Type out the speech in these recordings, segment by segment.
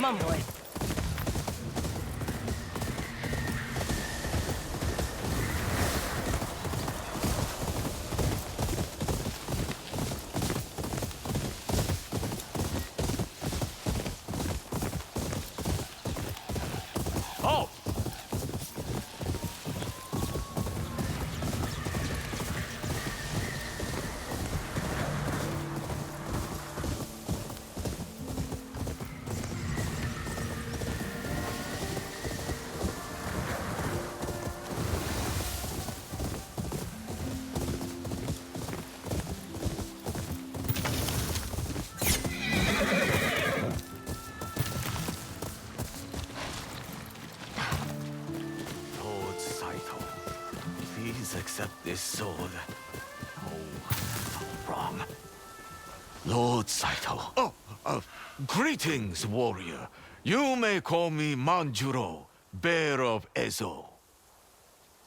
on, boy. Oh! Lord Saito, please accept this sword. Oh, so wrong. Lord Saito. Oh, greetings, warrior. You may call me Manjuro, bear of Ezo.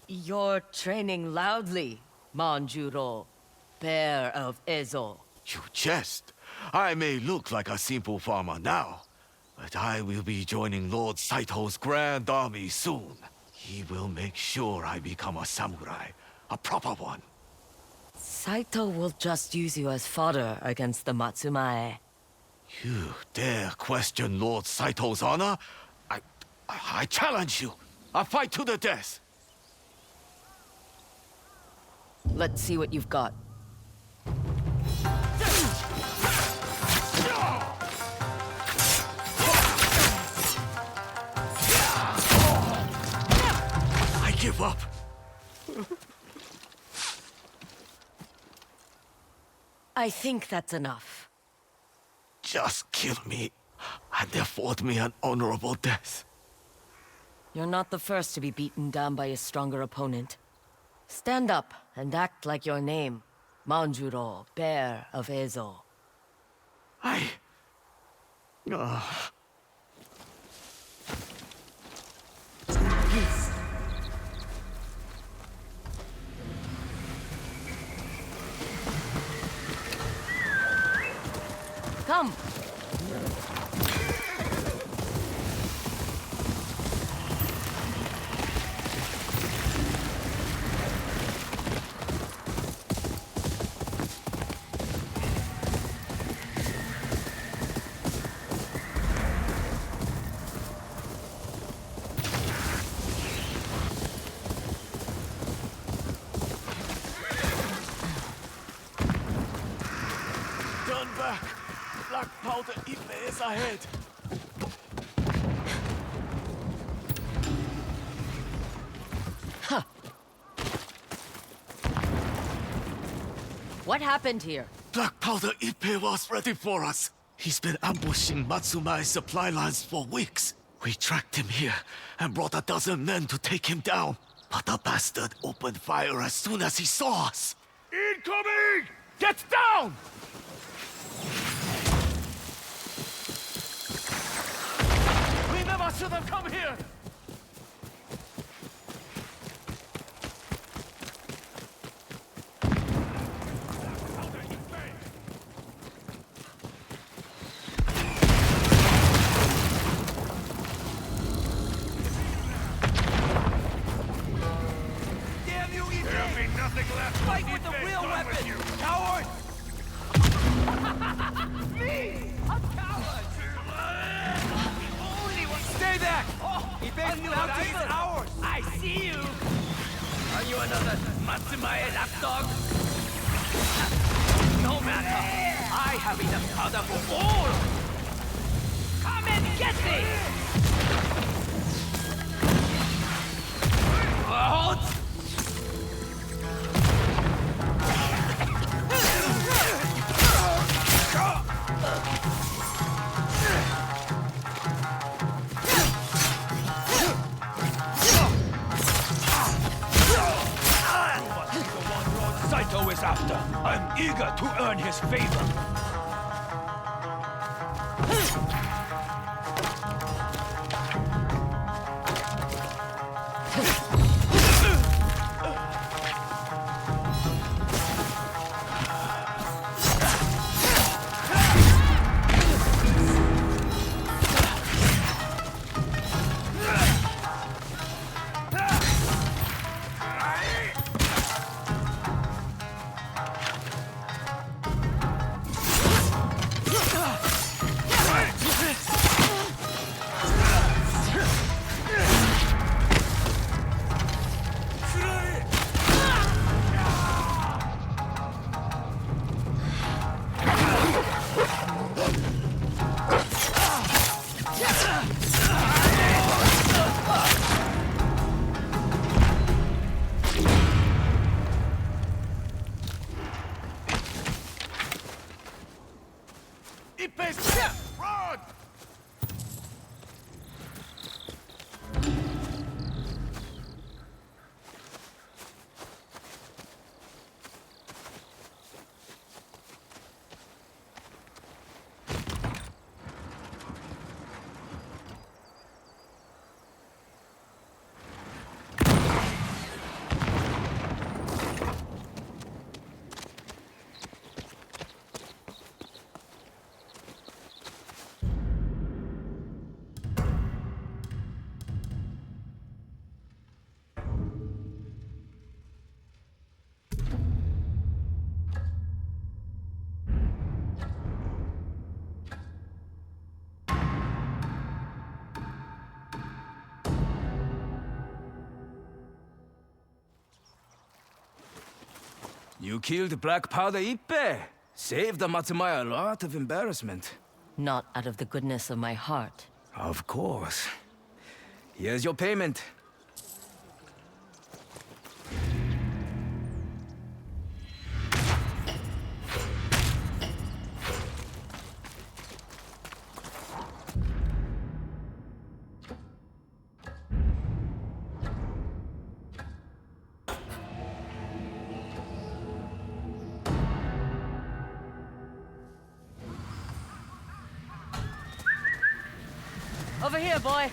You're training loudly, Manjuro, bear of Ezo. You jest. I may look like a simple farmer now, but I will be joining Lord Saito's grand army soon. He will make sure I become a samurai, a proper one. Saito will just use you as fodder against the Matsumae. You dare question Lord Saito's honor? I challenge you. A fight to the death. Let's see what you've got. I give up. I think that's enough. Just kill me and afford me an honorable death. You're not the first to be beaten down by a stronger opponent. Stand up and act like your name. Manjuro, bear of Ezo. Peace. Come. Turn back. Black powder Ipe is ahead. What happened here? Black powder Ipe was ready for us. He's been ambushing Matsumae's supply lines for weeks. We tracked him here and brought 12 men to take him down. But the bastard opened fire as soon as he saw us. Incoming! Get down! We never should have come here! Damn you, Yotei! There'll be nothing left. Fight with a real weapon, coward! Me, a coward! Only one. Stay back! Yotei knew how to use ours. I see you. Are you another Matsumae lapdog? No matter. I have enough powder for all. Come and get me! Halt! Saito is after. I'm eager to earn his favor. You killed Black Powder Ippe. Saved Matsumaya a lot of embarrassment. Not out of the goodness of my heart. Of course. Here's your payment. Over here, boy.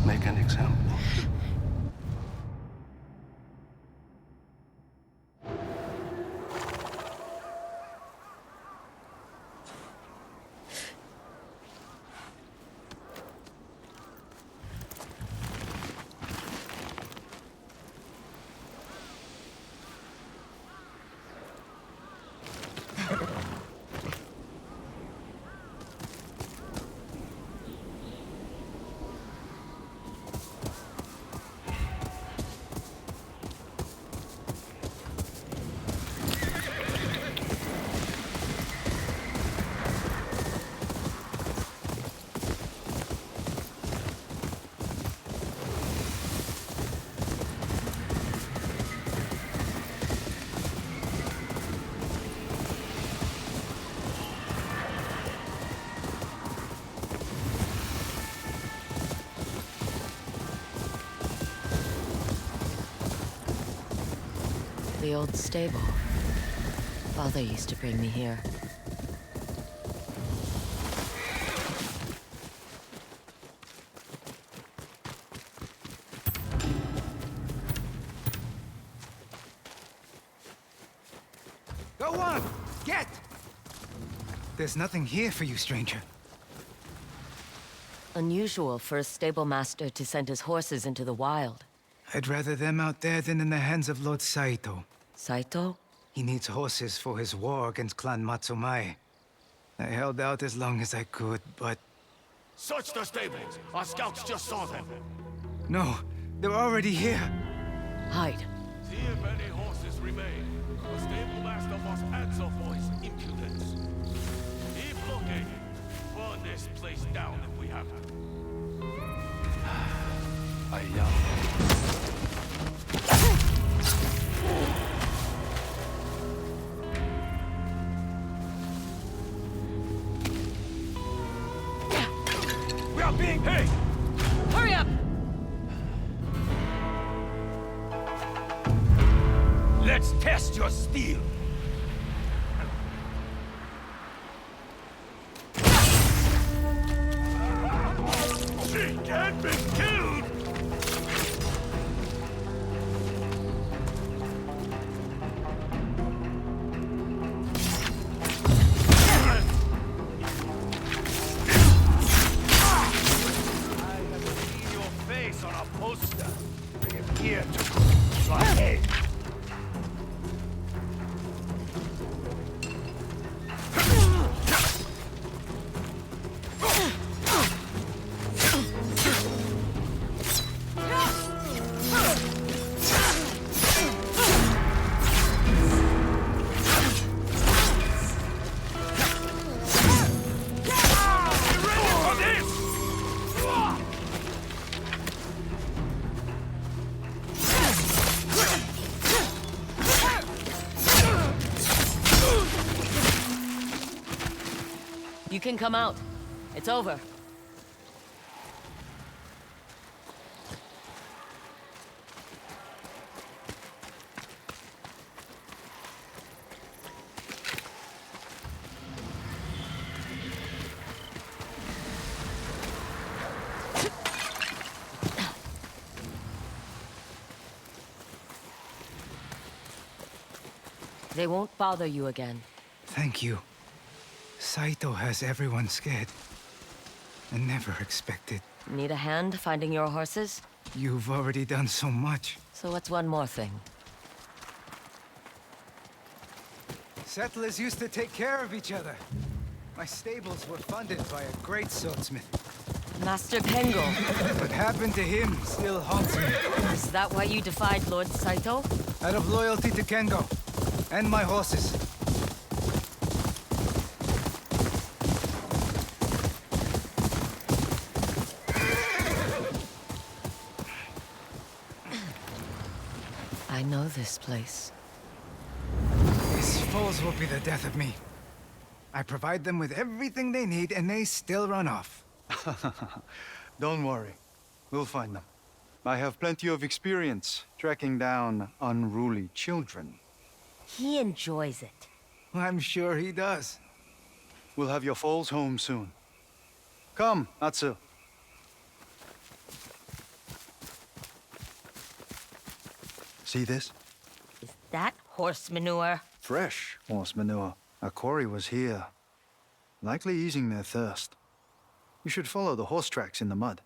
Make an example. The old stable. Father used to bring me here. Go on! Get! There's nothing here for you, stranger. Unusual for a stable master to send his horses into the wild. I'd rather them out there than in the hands of Lord Saito. Saito? He needs horses for his war against Clan Matsumai. I held out as long as I could, but... Search the stables. Our scouts just saw them. No, they're already here. Hide. See if any horses remain. The stable master must answer for his impudence. Keep looking. Burn this place down if we have to. I Hey! Hurry up! Let's test your steel! She can't be killed! On a poster. Bring him here to my head. You can come out. It's over. They won't bother you again. Thank you. Saito has everyone scared. I never expected. Need a hand finding your horses? You've already done so much. So what's one more thing? Settlers used to take care of each other. My stables were funded by a great swordsmith. Master Pengo. What happened to him still haunts me. Is that why you defied Lord Saito? Out of loyalty to Kengo. And my horses. I know this place. These foes will be the death of me. I provide them with everything they need, and they still run off. Don't worry. We'll find them. I have plenty of experience tracking down unruly children. He enjoys it. I'm sure he does. We'll have your foals home soon. Come, Natsu. See this? Is that horse manure? Fresh horse manure. A quarry was here. Likely easing their thirst. You should follow the horse tracks in the mud.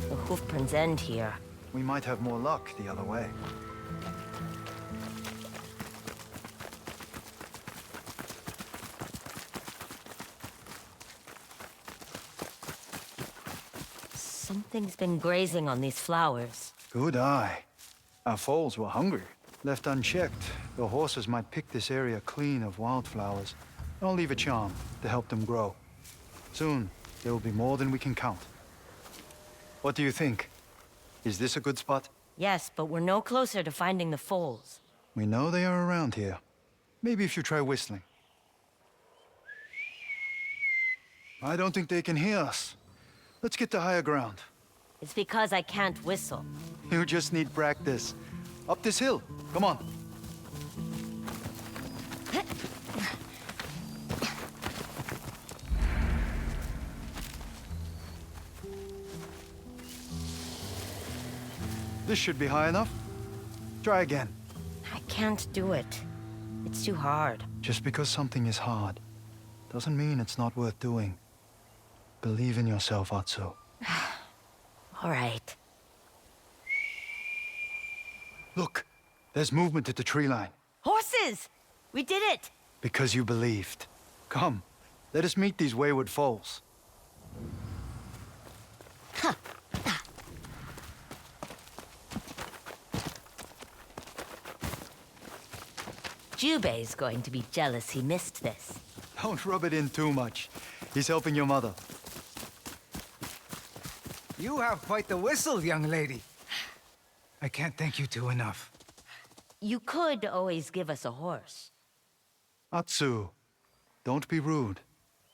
The hoofprints end here. We might have more luck the other way. Something's been grazing on these flowers. Good eye. Our foals were hungry. Left unchecked, the horses might pick this area clean of wildflowers. I'll leave a charm to help them grow. Soon, there will be more than we can count. What do you think? Is this a good spot? Yes, but we're no closer to finding the foals. We know they are around here. Maybe if you try whistling. I don't think they can hear us. Let's get to higher ground. It's because I can't whistle. You just need practice. Up this hill. Come on. This should be high enough. Try again. I can't do it. It's too hard. Just because something is hard doesn't mean it's not worth doing. Believe in yourself, Atsu. All right. Look, there's movement at the tree line. Horses! We did it! Because you believed. Come, let us meet these wayward foals. Jubei's going to be jealous he missed this. Don't rub it in too much. He's helping your mother. You have quite the whistle, young lady. I can't thank you two enough. You could always give us a horse. Atsu, don't be rude.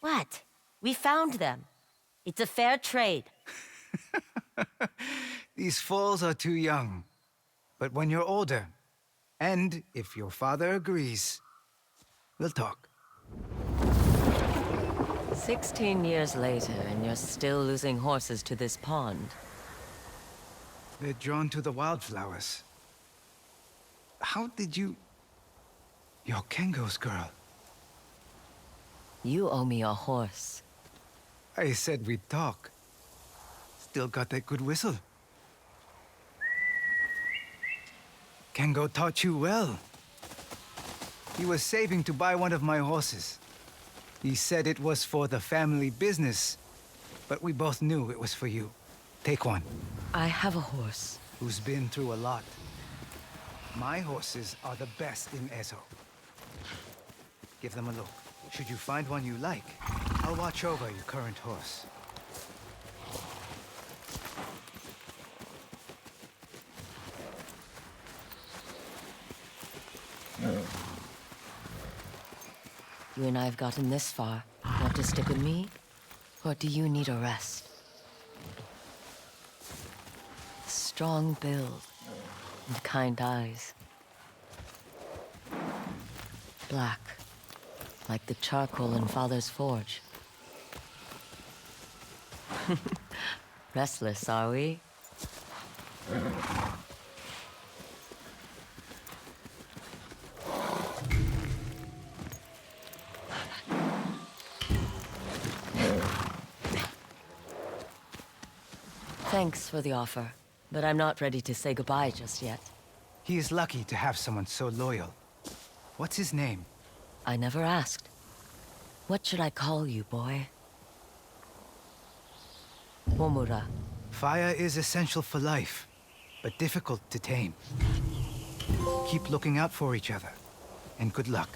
What? We found them. It's a fair trade. These foals are too young. But when you're older, and if your father agrees, we'll talk. 16 years later, and you're still losing horses to this pond. They're drawn to the wildflowers. How did you... You're Kengo's girl. You owe me a horse. I said we'd talk. Still got that good whistle. Kengo taught you well. He was saving to buy one of my horses. He said it was for the family business, but we both knew it was for you. Take one. I have a horse. Who's been through a lot. My horses are the best in Ezo. Give them a look. Should you find one you like, I'll watch over your current horse. You and I have gotten this far. Want to stick with me? Or do you need a rest? Strong build and kind eyes. Black, like the charcoal in Father's forge. Restless, are we? Thanks for the offer, but I'm not ready to say goodbye just yet. He is lucky to have someone so loyal. What's his name? I never asked. What should I call you, boy? Momura. Fire is essential for life, but difficult to tame. Keep looking out for each other, and good luck.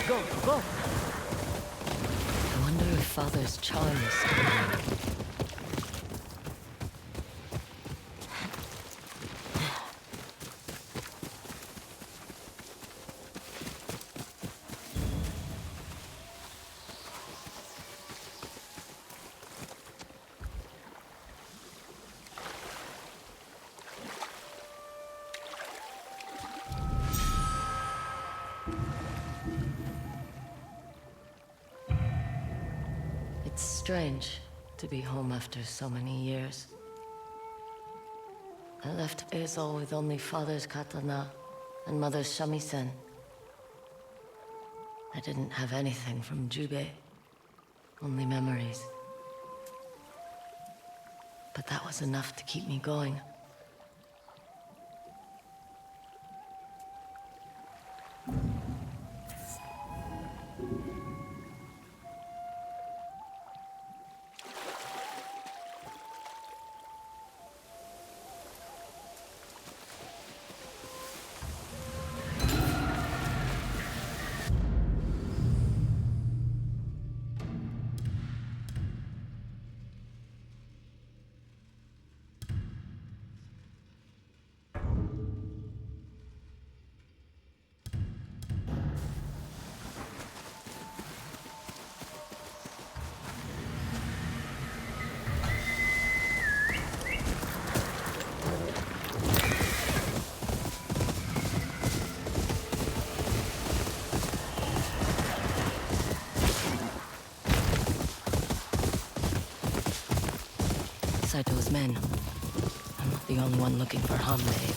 Go, go! I wonder if Father's charm is still there. It's strange to be home after so many years. I left Ezo with only Father's Katana and Mother's shamisen. I didn't have anything from Jubei, only memories. But that was enough to keep me going. Saito's men. I'm not the only one looking for Hanbei.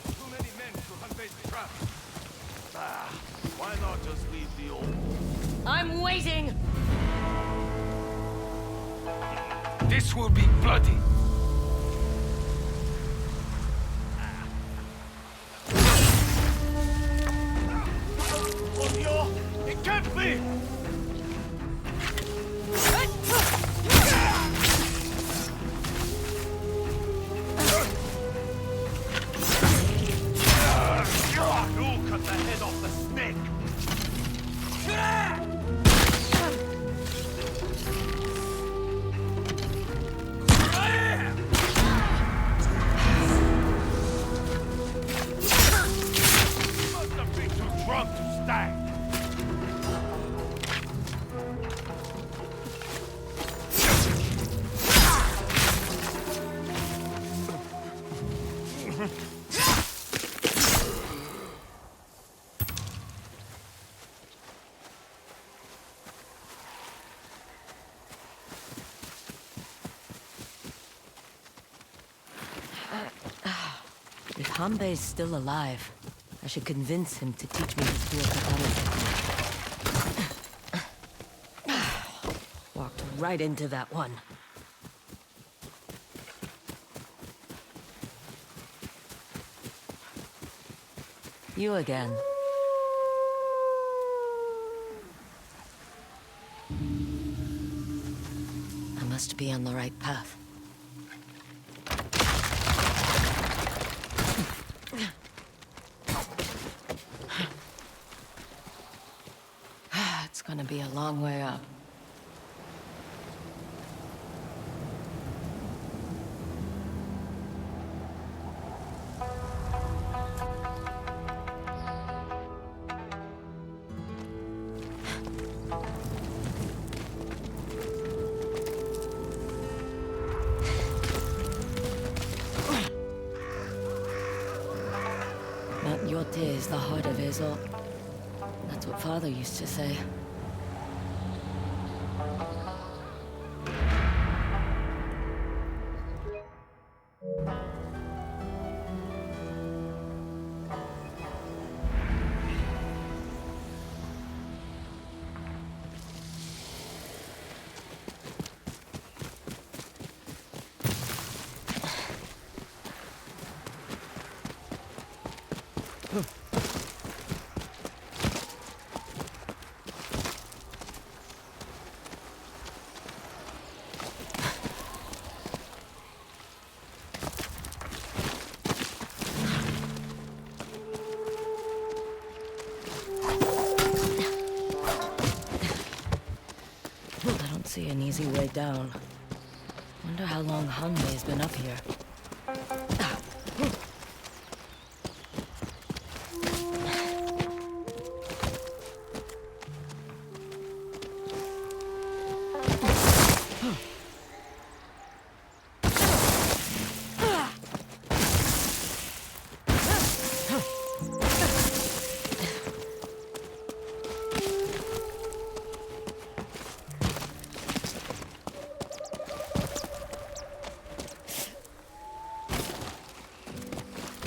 Too many men to Hanbei's trap. Why not just leave the old? I'm waiting! This will be bloody. It can't be! You'll cut the head off the snake! You must have been too drunk to stand! If Hanbei's still alive, I should convince him to teach me his dual katana technique. Walked right into that one. You again. I must be on the right path. It's gonna be a long way up. Mount Yotei is the heart of Ezo. That's what Father used to say. I don't see an easy way down. Wonder how long Hanbei's been up here.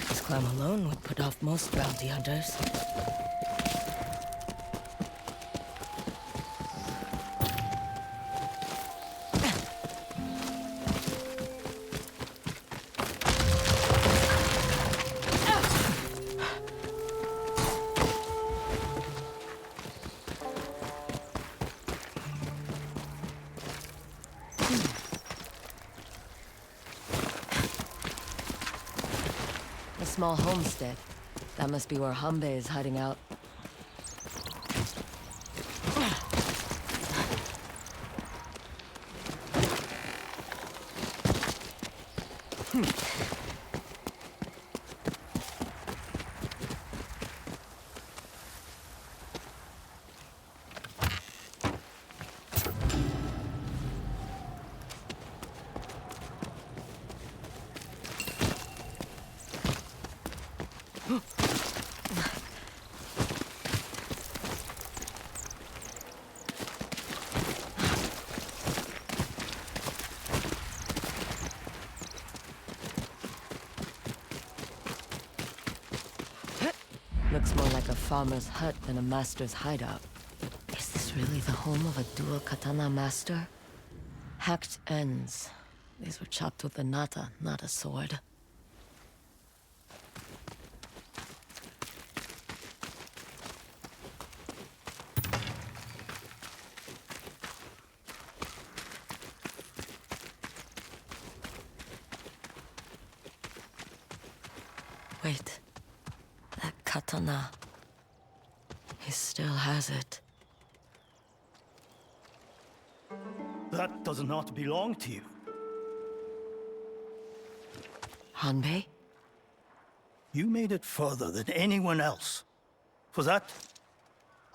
This climb alone would put off most bounty hunters. A small homestead. That must be where Hanbei is hiding out. farmer's hut than a master's hideout. Is this really the home of a dual katana master? Hacked ends. These were chopped with a nata, not a sword. Wait. That katana. He still has it. That does not belong to you. Hanbei? You made it further than anyone else. For that,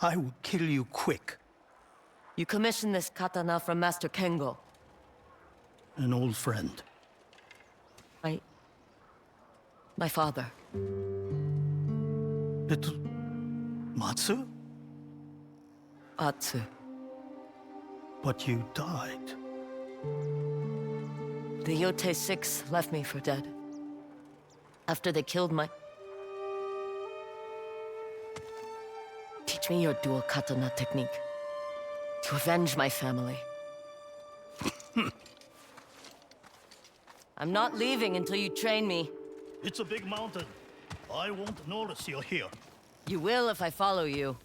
I will kill you quick. You commissioned this katana from Master Kengo. An old friend. My father. Little Matsu? Atsu. But you died. The Yotei 6 left me for dead. After they killed my... Teach me your dual katana technique. To avenge my family. I'm not leaving until you train me. It's a big mountain. I won't notice you're here. You will if I follow you.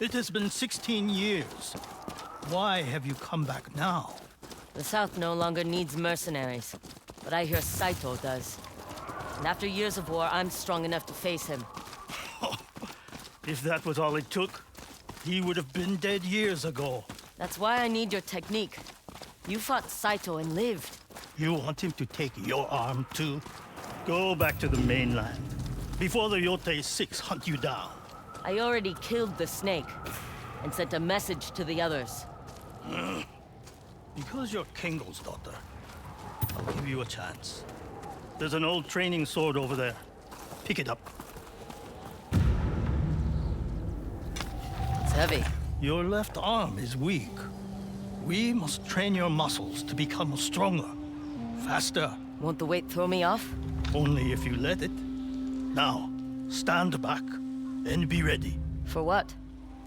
It has been 16 years. Why have you come back now? The South no longer needs mercenaries. But I hear Saito does. And after years of war, I'm strong enough to face him. If that was all it took, he would have been dead years ago. That's why I need your technique. You fought Saito and lived. You want him to take your arm too? Go back to the mainland. Before the Yotei 6 hunt you down. I already killed the snake. And sent a message to the others. Because you're Kengo's daughter, I'll give you a chance. There's an old training sword over there. Pick it up. It's heavy. Your left arm is weak. We must train your muscles to become stronger, faster. Won't the weight throw me off? Only if you let it. Now, stand back and be ready. For what?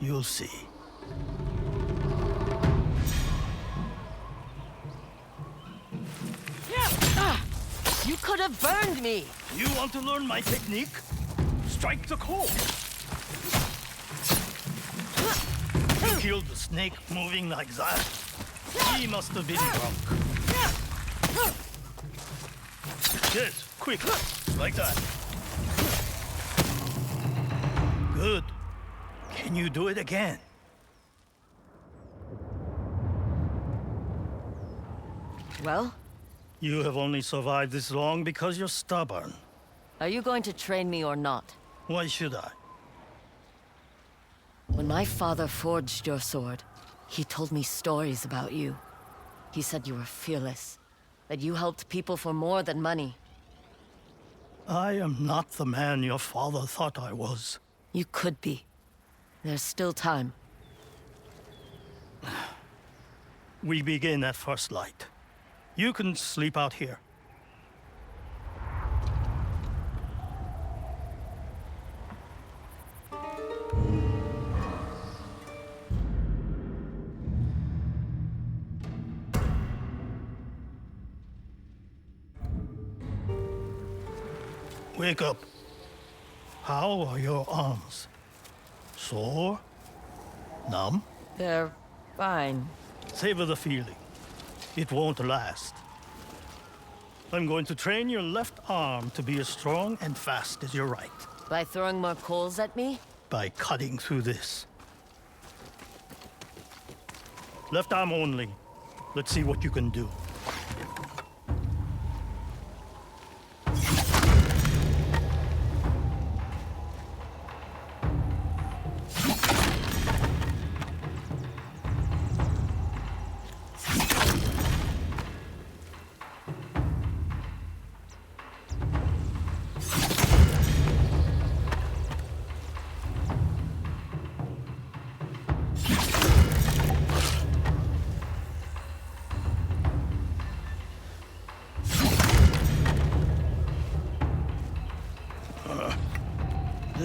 You'll see. You could have burned me! You want to learn my technique? Strike the core. You killed the snake moving like that. He must have been drunk. Yes, quick, like that. Good. Can you do it again? Well, You have only survived this long because you're stubborn. are you going to train me or not? Why should I? When my father forged your sword, he told me stories about you. He said you were fearless, that you helped people for more than money. I am not the man your father thought I was. You could be. There's still time. We begin at first light. You can sleep out here. Wake up. How are your arms? Sore? Numb? They're fine. Savor the feeling. It won't last. I'm going to train your left arm to be as strong and fast as your right. By throwing more coals at me? By cutting through this. Left arm only. Let's see what you can do.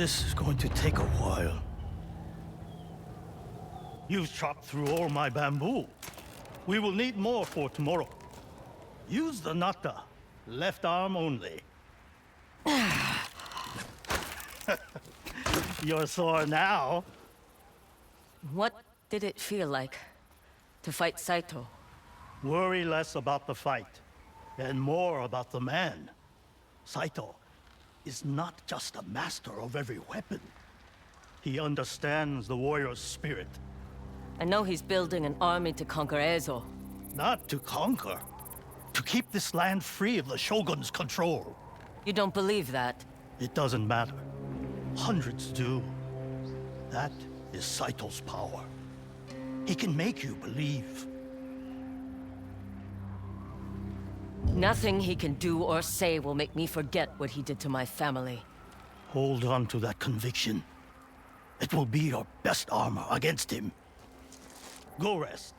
This is going to take a while. You've chopped through all my bamboo. We will need more for tomorrow. Use the nata, left arm only. You're sore now. What did it feel like to fight Saito? Worry less about the fight, and more about the man. Saito is not just a master of every weapon. He understands the warrior's spirit. I know he's building an army to conquer Ezo. Not to conquer. To keep this land free of the Shogun's control. You don't believe that? It doesn't matter. Hundreds do. That is Saito's power. He can make you believe. Nothing he can do or say will make me forget what he did to my family. Hold on to that conviction. It will be your best armor against him. Go rest.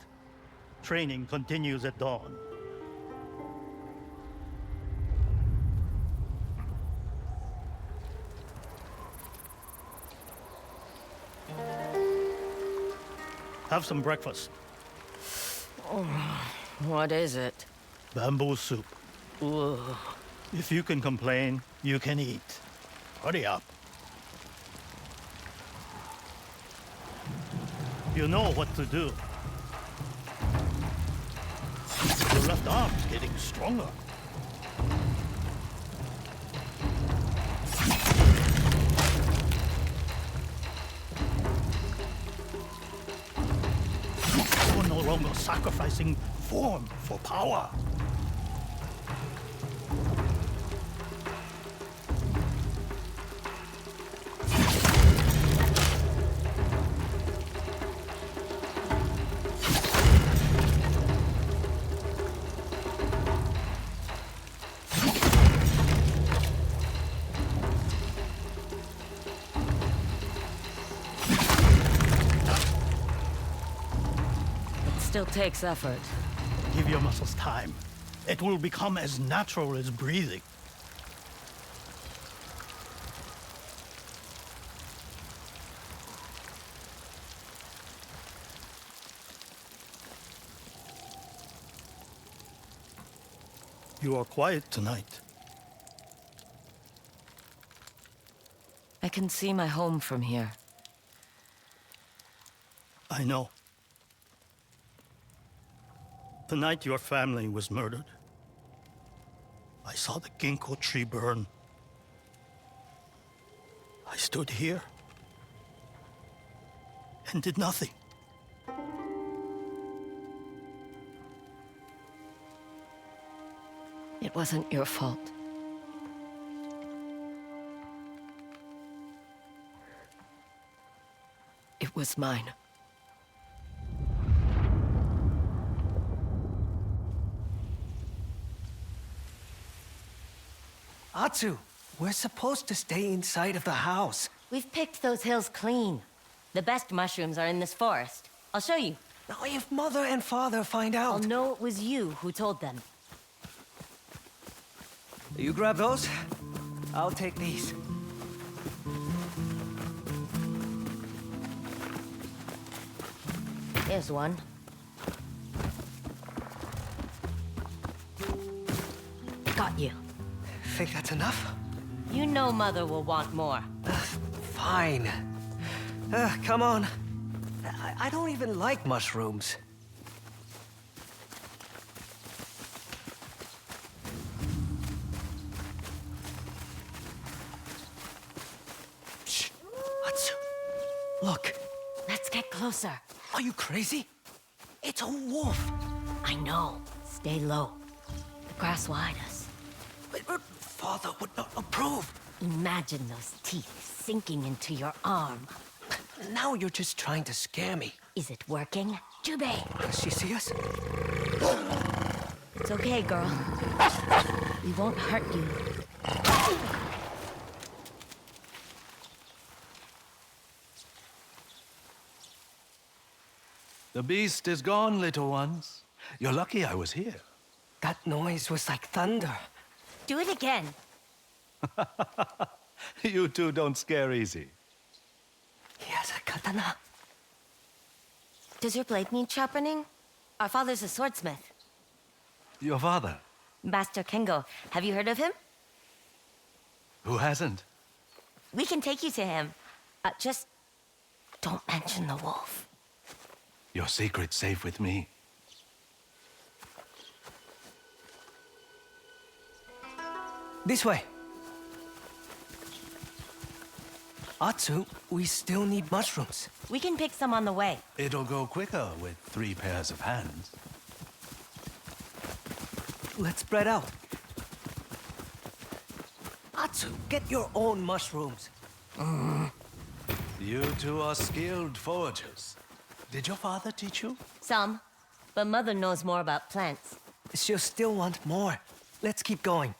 Training continues at dawn. Have some breakfast. What is it? Bamboo soup. Ugh. If you can complain, you can eat. Hurry up. You know what to do. Your left arm's getting stronger. You're no longer sacrificing form for power. Still takes effort. Give your muscles time. It will become as natural as breathing. You are quiet tonight. I can see my home from here. I know. The night your family was murdered, I saw the ginkgo tree burn. I stood here and did nothing. It wasn't your fault. It was mine. Atsu, we're supposed to stay inside of the house. We've picked those hills clean. The best mushrooms are in this forest. I'll show you. Now, if Mother and Father find I'll out... know it was you who told them. You grab those? I'll take these. Here's one. Got you. Think that's enough? You know Mother will want more. Fine. Come on. I don't even like mushrooms. Shh. Atsu. Look. Let's get closer. Are you crazy? It's a wolf. I know. Stay low. The grass will hide us. But Father would not approve. Imagine those teeth sinking into your arm. Now you're just trying to scare me. Is it working? Jubei! Does she see us? It's okay, girl. We won't hurt you. The beast is gone, little ones. You're lucky I was here. That noise was like thunder. Do it again. You two don't scare easy. He has a katana. Does your blade need sharpening? Our father's a swordsmith. Your father? Master Kengo. Have you heard of him? Who hasn't? We can take you to him. Just don't mention the wolf. Your secret's safe with me. This way. Atsu, we still need mushrooms. We can pick some on the way. It'll go quicker with 3 pairs of hands. Let's spread out. Atsu, get your own mushrooms. You two are skilled foragers. Did your father teach you? Some, but Mother knows more about plants. She'll still want more. Let's keep going.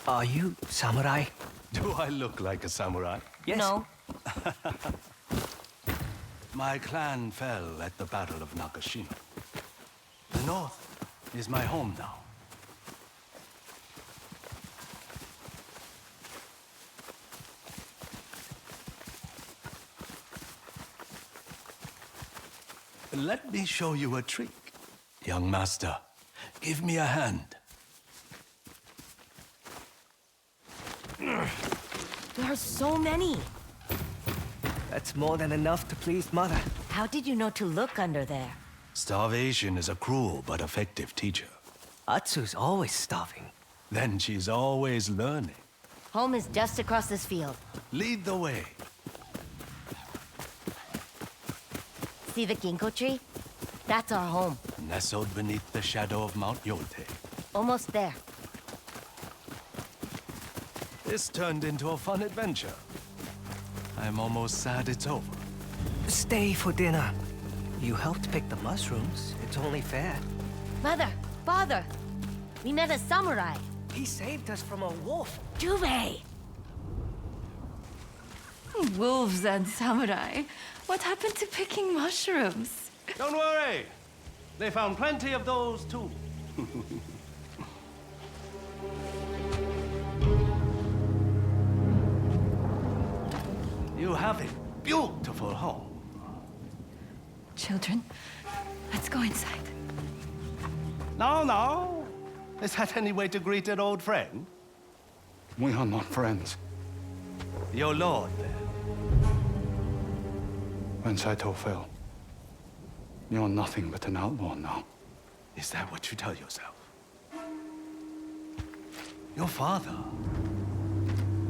Are you samurai? Do I look like a samurai? Yes. No, My clan fell at the Battle of Nakashima. The North is my home now. Let me show you a trick. Young master, give me a hand. there are so many. That's more than enough to please Mother. How did you know to look under there? Starvation is a cruel but effective teacher. Atsu's always starving. Then she's always learning. Home is just across this field. Lead the way. See the ginkgo tree? That's our home. Nestled beneath the shadow of Mount Yotei. Almost there. This turned into a fun adventure. I'm almost sad it's over. Stay for dinner. You helped pick the mushrooms. It's only fair. Mother, father, we met a samurai. He saved us from a wolf. Juve! Wolves and samurai. What happened to picking mushrooms? Don't worry. They found plenty of those too. You have a beautiful home. Children, let's go inside. No, no. Is that any way to greet an old friend? We are not friends. Your lord, then. When Saito fell, you're nothing but an outlaw now. Is that what you tell yourself? Your father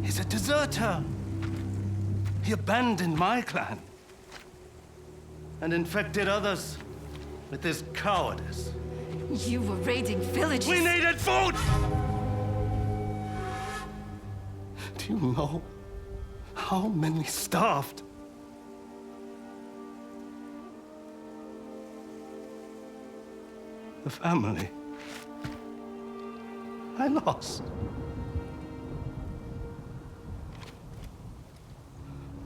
is a deserter. He abandoned my clan and infected others with his cowardice. You were raiding villages. We needed food! Do you know how many starved? The family I lost.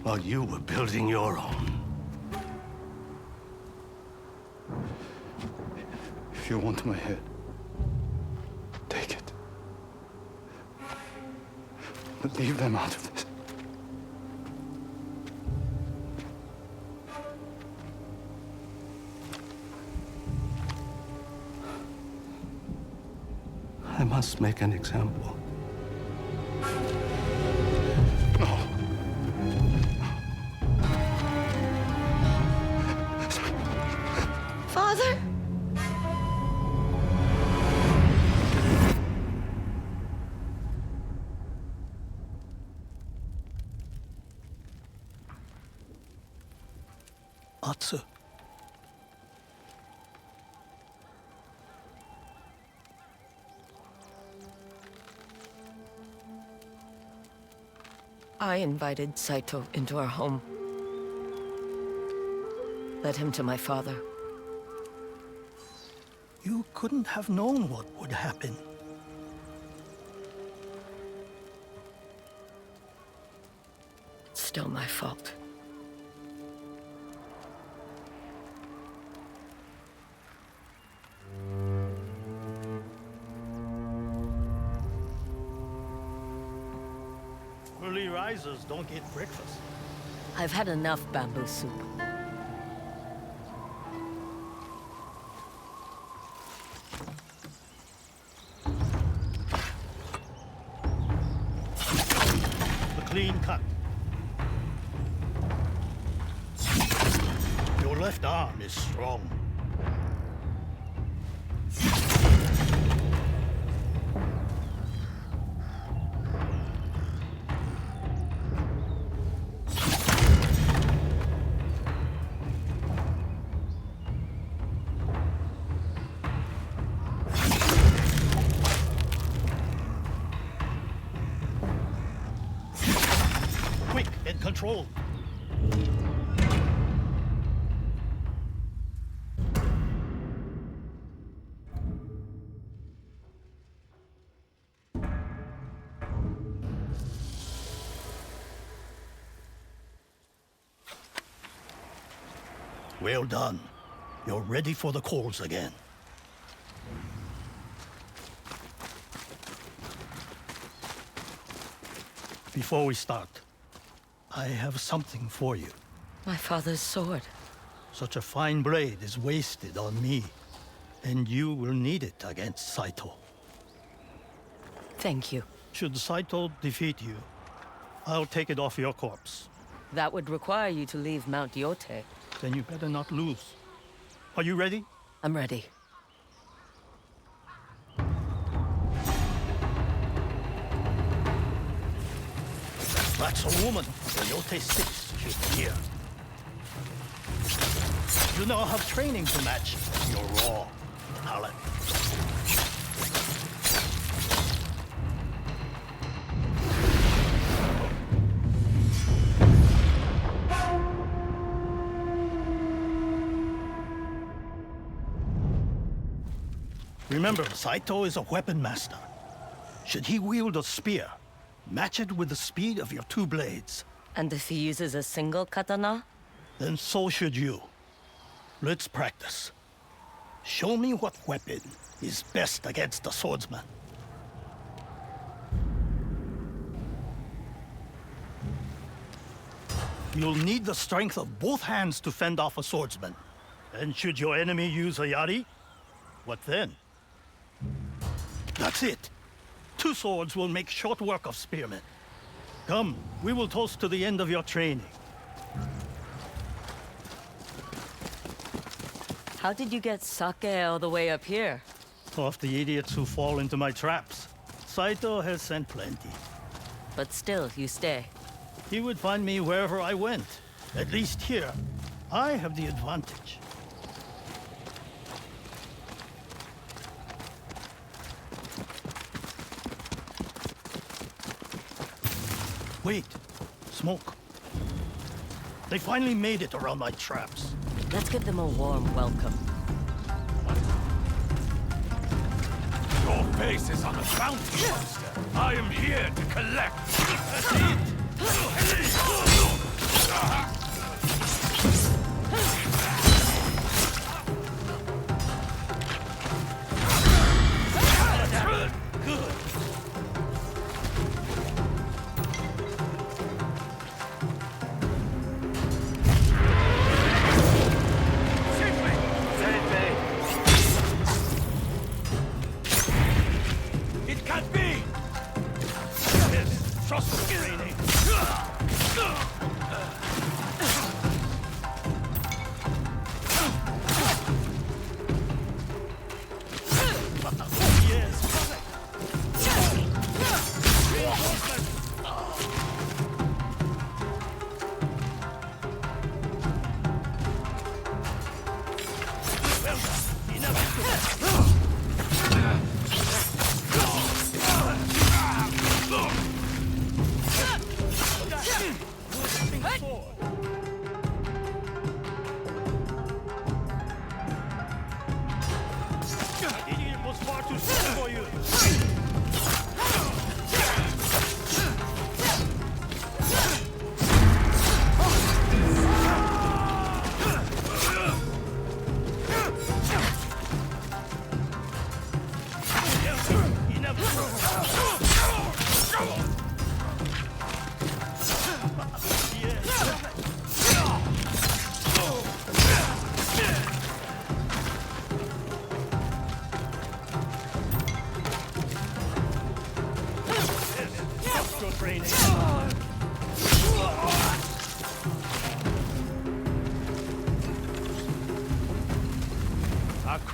While you were building your own. If you want my head, take it. But leave them out of this. I must make an example. No. Father? Atsu. I invited Saito into our home. Led him to my father. You couldn't have known what would happen. It's still my fault. Early risers don't get breakfast. I've had enough bamboo soup. A clean cut. Your left arm is strong. Quick and controlled. Well done. You're ready for the calls again. Before we start, I have something for you. My father's sword. Such a fine blade is wasted on me, and you will need it against Saito. Thank you. Should Saito defeat you, I'll take it off your corpse. That would require you to leave Mount Yotei. Then you better not lose. Are you ready? I'm ready. That's a woman the Yotei 6 should hear. You now have training to match your raw talent. Remember, Saito is a weapon master. Should he wield a spear, match it with the speed of your two blades. And if he uses a single katana? Then so should you. Let's practice. Show me what weapon is best against a swordsman. You'll need the strength of both hands to fend off a swordsman. And should your enemy use a yari, what then? That's it. Two swords will make short work of spearmen. Come, we will toast to the end of your training. How did you get sake all the way up here? Off the idiots who fall into my traps. Saito has sent plenty. But still, you stay. He would find me wherever I went. At least here, I have the advantage. Wait, smoke. They finally made it around my traps. Let's give them a warm welcome. Your face is on a bounty, monster. I am here to collect. That's it. Good. It can't be! Yes, trust the training. Yes. Well done. Enough.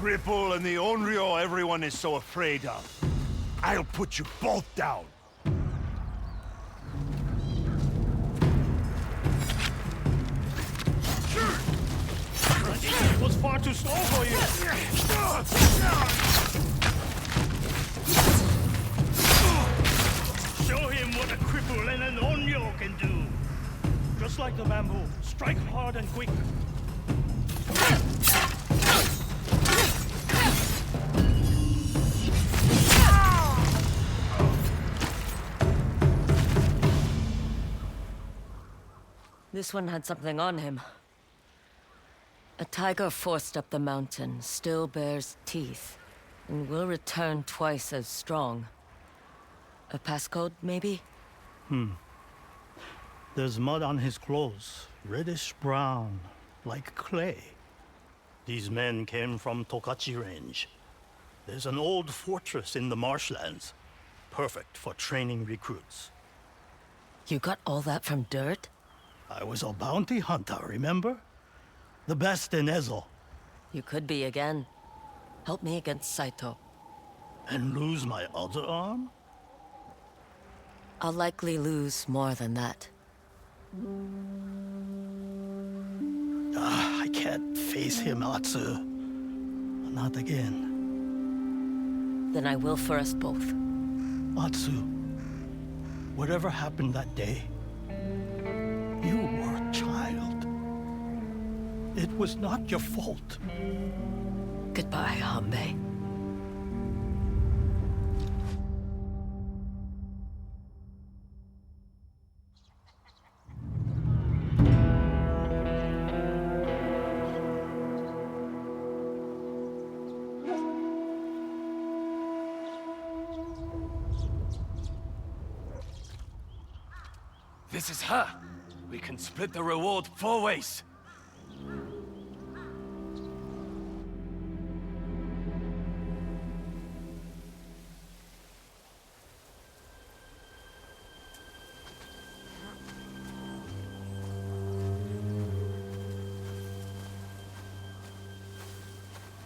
cripple and the Onryo everyone is so afraid of. I'll put you both down. It was far too slow for you. Show him what a cripple and an onyo can do. Just like the bamboo, strike hard and quick. This one had something on him. A tiger forced up the mountain still bears teeth, and will return twice as strong. A passcode, maybe? There's mud on his clothes, reddish-brown, like clay. These men came from Tokachi Range. There's an old fortress in the marshlands, perfect for training recruits. You got all that from dirt? I was a bounty hunter, remember? The best in Ezo. You could be again. Help me against Saito. And lose my other arm? I'll likely lose more than that. I can't face him, Atsu. Not again. Then I will for us both. Atsu, whatever happened that day, you were a child. It was not your fault. Goodbye, Hanbei. This is her. We can split the reward 4 ways.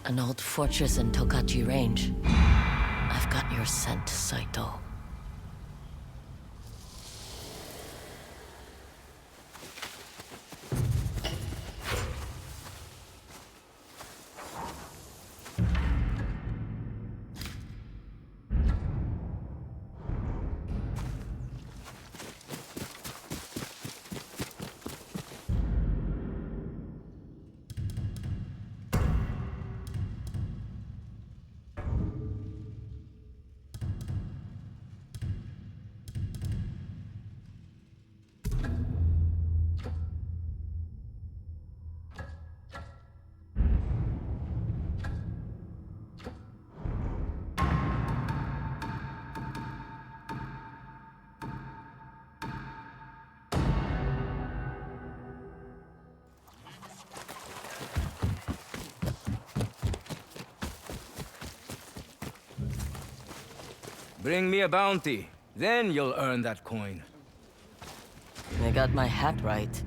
An old fortress in Tokachi Range. I've got your scent, Saito. Bring me a bounty. Then you'll earn that coin. I got my hat right.